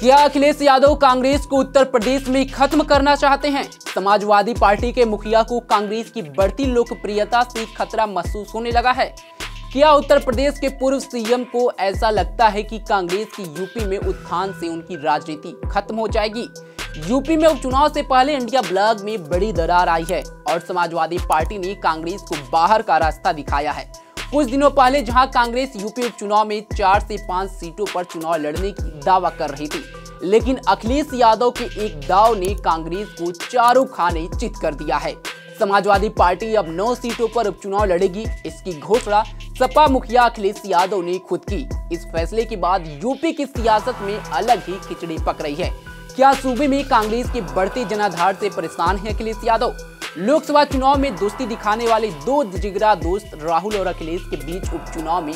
क्या अखिलेश यादव कांग्रेस को उत्तर प्रदेश में खत्म करना चाहते हैं? समाजवादी पार्टी के मुखिया को कांग्रेस की बढ़ती लोकप्रियता से खतरा महसूस होने लगा है। क्या उत्तर प्रदेश के पूर्व सीएम को ऐसा लगता है कि कांग्रेस की यूपी में उत्थान से उनकी राजनीति खत्म हो जाएगी? यूपी में उपचुनाव से पहले इंडिया ब्लॉक में बड़ी दरार आई है और समाजवादी पार्टी ने कांग्रेस को बाहर का रास्ता दिखाया है। कुछ दिनों पहले जहां कांग्रेस यूपी उपचुनाव में 4 से 5 सीटों पर चुनाव लड़ने की दावा कर रही थी, लेकिन अखिलेश यादव के एक दाव ने कांग्रेस को चारों खाने चित कर दिया है। समाजवादी पार्टी अब 9 सीटों पर उपचुनाव लड़ेगी। इसकी घोषणा सपा मुखिया अखिलेश यादव ने खुद की। इस फैसले के बाद यूपी की सियासत में अलग ही खिचड़ी पक रही है। क्या सूबे में कांग्रेस के बढ़ते जनाधार से परेशान है अखिलेश यादव? लोकसभा चुनाव में दोस्ती दिखाने वाले दो जिगरा दोस्त राहुल और अखिलेश के बीच उपचुनाव में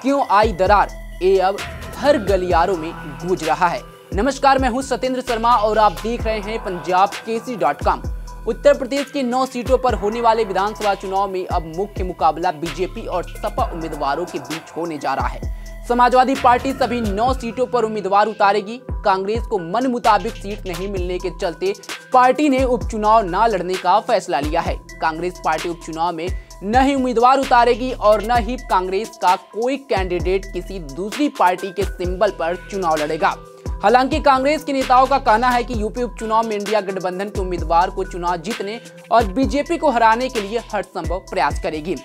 क्यों आई दरार, ये अब हर गलियारों में गूंज रहा है। नमस्कार, मैं हूं सत्येंद्र शर्मा और आप देख रहे हैं punjabkesari.com। उत्तर प्रदेश के 9 सीटों पर होने वाले विधानसभा चुनाव में अब मुख्य मुकाबला बीजेपी और सपा उम्मीदवारों के बीच होने जा रहा है। समाजवादी पार्टी सभी 9 सीटों पर उम्मीदवार उतारेगी। कांग्रेस को मन मुताबिक सीट नहीं मिलने के चलते पार्टी ने उपचुनाव न लड़ने का फैसला लिया है। कांग्रेस पार्टी उपचुनाव में न ही उम्मीदवार उतारेगी और न ही कांग्रेस का कोई कैंडिडेट किसी दूसरी पार्टी के सिंबल पर चुनाव लड़ेगा। हालांकि कांग्रेस के नेताओं का कहना है कि यूपी उपचुनाव में इंडिया गठबंधन के उम्मीदवार को चुनाव जीतने और बीजेपी को हराने के लिए हर संभव प्रयास करेगी।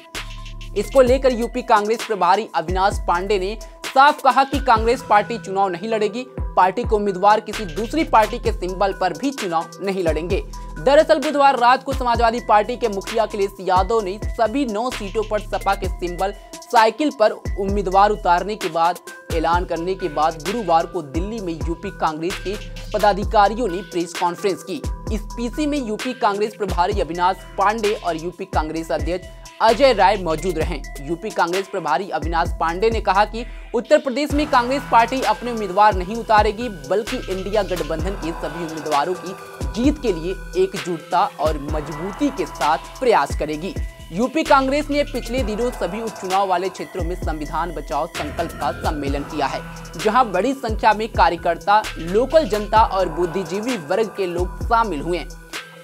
इसको लेकर यूपी कांग्रेस प्रभारी अविनाश पांडे ने साफ कहा कि कांग्रेस पार्टी चुनाव नहीं लड़ेगी। पार्टी के उम्मीदवार किसी दूसरी पार्टी के सिंबल पर भी चुनाव नहीं लड़ेंगे। दरअसल बुधवार रात को समाजवादी पार्टी के मुखिया अखिलेश यादव ने सभी 9 सीटों पर सपा के सिंबल साइकिल पर उम्मीदवार उतारने के बाद ऐलान करने के बाद गुरुवार को दिल्ली में यूपी कांग्रेस के पदाधिकारियों ने प्रेस कॉन्फ्रेंस की। इस पीसी में यूपी कांग्रेस प्रभारी अविनाश पांडे और यूपी कांग्रेस अध्यक्ष अजय राय मौजूद रहे। यूपी कांग्रेस प्रभारी अविनाश पांडे ने कहा कि उत्तर प्रदेश में कांग्रेस पार्टी अपने उम्मीदवार नहीं उतारेगी, बल्कि इंडिया गठबंधन के सभी उम्मीदवारों की जीत के लिए एकजुटता और मजबूती के साथ प्रयास करेगी। यूपी कांग्रेस ने पिछले दिनों सभी उपचुनाव वाले क्षेत्रों में संविधान बचाओ संकल्प का सम्मेलन किया है, जहां बड़ी संख्या में कार्यकर्ता, लोकल जनता और बुद्धिजीवी वर्ग के लोग शामिल हुए।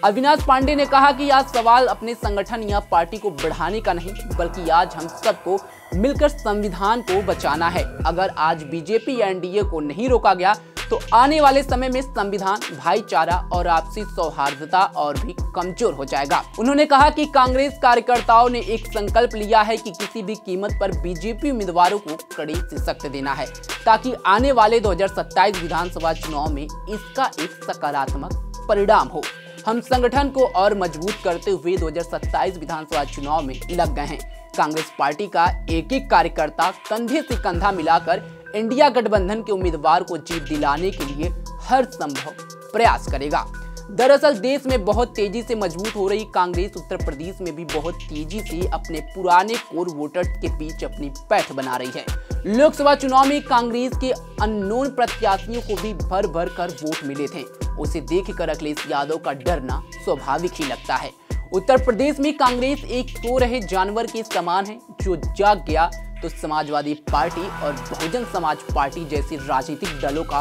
अविनाश पांडे ने कहा कि आज सवाल अपने संगठन या पार्टी को बढ़ाने का नहीं, बल्कि आज हम सबको मिलकर संविधान को बचाना है। अगर आज बीजेपी या एनडीए को नहीं रोका गया तो आने वाले समय में संविधान, भाईचारा और आपसी सौहार्दता और भी कमजोर हो जाएगा। उन्होंने कहा कि कांग्रेस कार्यकर्ताओं ने एक संकल्प लिया है कि किसी भी कीमत पर बीजेपी उम्मीदवारों को कड़ी शिकस्त देना है, ताकि आने वाले 2027 विधानसभा चुनाव में इसका एक सकारात्मक परिणाम हो। हम संगठन को और मजबूत करते हुए 2027 विधानसभा चुनाव में लग गए हैं। कांग्रेस पार्टी का एक एक कार्यकर्ता कंधे से कंधा मिलाकर इंडिया गठबंधन के उम्मीदवार को जीत दिलाने के लिए हर संभव प्रयास करेगा। दरअसल देश में बहुत तेजी से मजबूत हो रही कांग्रेस उत्तर प्रदेश में भी बहुत तेजी से अपने पुराने कोर वोटर्स के बीच अपनी पैठ बना रही है। लोकसभा चुनाव में कांग्रेस के अननोन प्रत्याशियों को भी भर भर कर वोट मिले थे। उसे देखकर अखिलेश यादव का डरना स्वाभाविक ही लगता है। उत्तर प्रदेश में कांग्रेस एक सो रहे जानवर के समान है, जो जाग गया तो समाजवादी पार्टी और बहुजन समाज पार्टी जैसे राजनीतिक दलों का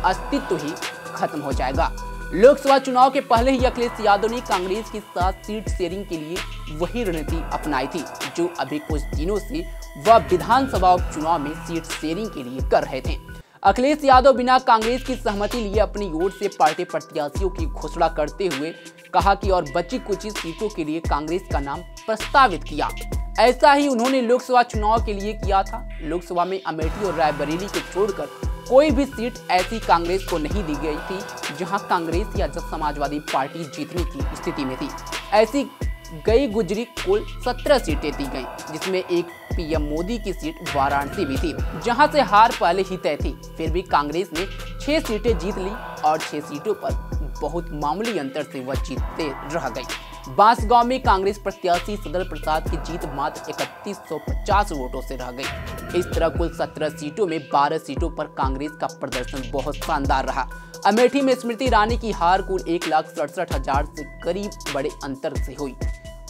अस्तित्व ही खत्म हो जाएगा। लोकसभा चुनाव के पहले ही अखिलेश यादव ने कांग्रेस के साथ सीट शेयरिंग के लिए वही रणनीति अपनाई थी, जो अभी कुछ दिनों से वह विधानसभा उपचुनाव में सीट शेयरिंग के लिए कर रहे थे। अखिलेश यादव बिना कांग्रेस की सहमति लिए अपनी ओर से पार्टी प्रत्याशियों की घोषणा करते हुए कहा कि और बची कुछ सीटों के लिए कांग्रेस का नाम प्रस्तावित किया। ऐसा ही उन्होंने लोकसभा चुनाव के लिए किया था। लोकसभा में अमेठी और रायबरेली को छोड़कर कोई भी सीट ऐसी कांग्रेस को नहीं दी गई थी जहां कांग्रेस या समाजवादी पार्टी जीतने की स्थिति में थी। ऐसी गई गुजरी कुल 17 सीटें दी गईं, जिसमें एक पीएम मोदी की सीट वाराणसी भी थी, जहां से हार पहले ही तय थी। फिर भी कांग्रेस ने 6 सीटें जीत ली और 6 सीटों पर बहुत मामूली अंतर से वह जीतते रह गई। बांसगांव में कांग्रेस प्रत्याशी सदर प्रसाद की जीत मात्र 3150 वोटों से रह गई। इस तरह कुल 17 सीटों में 12 सीटों पर कांग्रेस का प्रदर्शन बहुत शानदार रहा। अमेठी में स्मृति ईरानी की हार कुल 1,67,000 से करीब बड़े अंतर से हुई।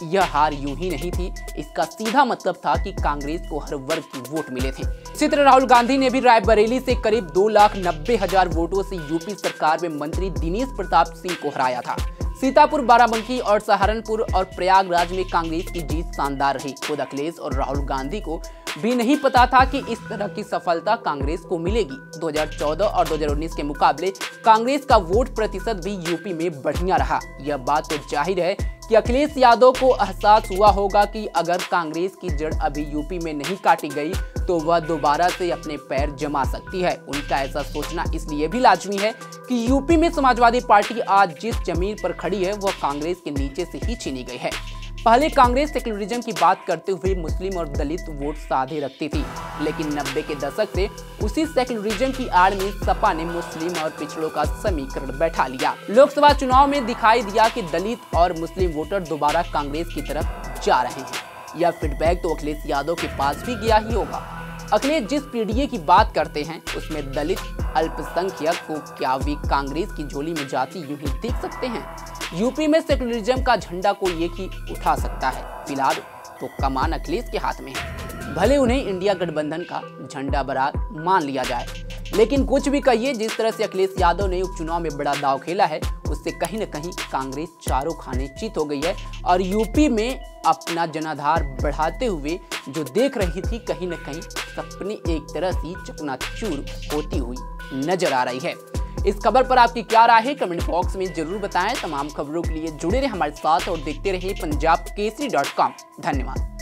यह हार यूं ही नहीं थी, इसका सीधा मतलब था कि कांग्रेस को हर वर्ग की वोट मिले थे। इसी तरह राहुल गांधी ने भी रायबरेली से करीब 2,90,000 वोटों से यूपी सरकार में मंत्री दिनेश प्रताप सिंह को हराया था। सीतापुर, बाराबंकी और सहारनपुर और प्रयागराज में कांग्रेस की जीत शानदार रही। खुद अखिलेश और राहुल गांधी को भी नहीं पता था कि इस तरह की सफलता कांग्रेस को मिलेगी। 2014 और 2019 के मुकाबले कांग्रेस का वोट प्रतिशत भी यूपी में बढ़िया रहा। यह बात तो जाहिर है कि अखिलेश यादव को एहसास हुआ होगा कि अगर कांग्रेस की जड़ अभी यूपी में नहीं काटी गई तो वह दोबारा से अपने पैर जमा सकती है। उनका ऐसा सोचना इसलिए भी लाजमी है कि यूपी में समाजवादी पार्टी आज जिस जमीन पर खड़ी है वह कांग्रेस के नीचे से ही छीनी गई है। पहले कांग्रेस सेक्युलरिज्म की बात करते हुए मुस्लिम और दलित वोट साधे रखती थी, लेकिन 90 के दशक से उसी सेक्युलरिज्म की आड़ में सपा ने मुस्लिम और पिछड़ों का समीकरण बैठा लिया। लोकसभा चुनाव में दिखाई दिया कि दलित और मुस्लिम वोटर दोबारा कांग्रेस की तरफ जा रहे हैं। यह फीडबैक तो अखिलेश यादव के पास भी गया ही होगा। अखिलेश जिस पीडीए की बात करते हैं उसमें दलित अल्पसंख्यक को क्या वे कांग्रेस की झोली में जाती यूं ही देख सकते हैं? यूपी में सेक्युलरिज्म का झंडा कोई एक ही उठा सकता है। फिलहाल तो कमान अखिलेश के हाथ में है, भले उन्हें इंडिया गठबंधन का झंडा बरार मान लिया जाए। लेकिन कुछ भी कहिए, जिस तरह से अखिलेश यादव ने उपचुनाव में बड़ा दांव खेला है उससे कहीं न कहीं कांग्रेस चारों खाने चित हो गई है और यूपी में अपना जनाधार बढ़ाते हुए जो देख रही थी कहीं न कहीं सपने एक तरह से चकनाचूर होती हुई नजर आ रही है। इस खबर पर आपकी क्या राय है कमेंट बॉक्स में जरूर बताएं। तमाम खबरों के लिए जुड़े रहे हमारे साथ और देखते रहिए पंजाबकेसरी.com। धन्यवाद।